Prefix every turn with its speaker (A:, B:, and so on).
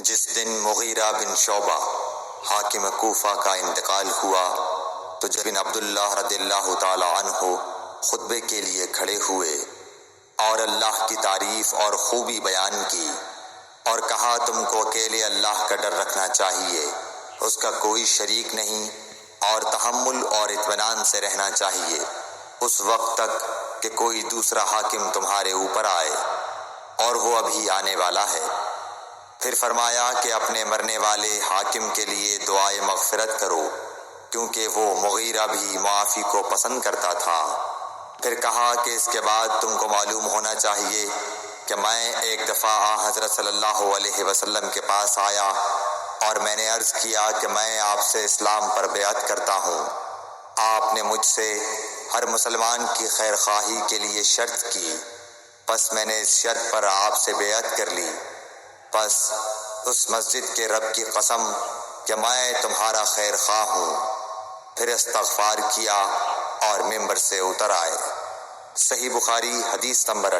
A: جس دن مغیرہ بن شعبہ حاکم کوفہ کا انتقال ہوا تو جابر بن عبداللہ رضی اللہ تعالی عنہ خطبے کے لیے کھڑے ہوئے اور اللہ کی تعریف اور خوبی بیان کی اور کہا تم کو اکیلے اللہ کا ڈر رکھنا چاہیے، اس کا کوئی شریک نہیں، اور تحمل اور اطمینان سے رہنا چاہیے اس وقت تک کہ کوئی دوسرا حاکم تمہارے اوپر آئے، اور وہ ابھی آنے والا ہے۔ پھر فرمایا کہ اپنے مرنے والے حاکم کے لیے دعائے مغفرت کرو، کیونکہ وہ مغیرہ بھی معافی کو پسند کرتا تھا۔ پھر کہا کہ اس کے بعد تم کو معلوم ہونا چاہیے کہ میں ایک دفعہ حضرت صلی اللہ علیہ وسلم کے پاس آیا اور میں نے عرض کیا کہ میں آپ سے اسلام پر بیعت کرتا ہوں۔ آپ نے مجھ سے ہر مسلمان کی خیر خواہی کے لیے شرط کی، پس میں نے اس شرط پر آپ سے بیعت کر لی۔ پس اس مسجد کے رب کی قسم کہ میں تمہارا خیر خواہ ہوں۔ پھر استغفار کیا اور ممبر سے اتر آئے۔ صحیح بخاری حدیث نمبر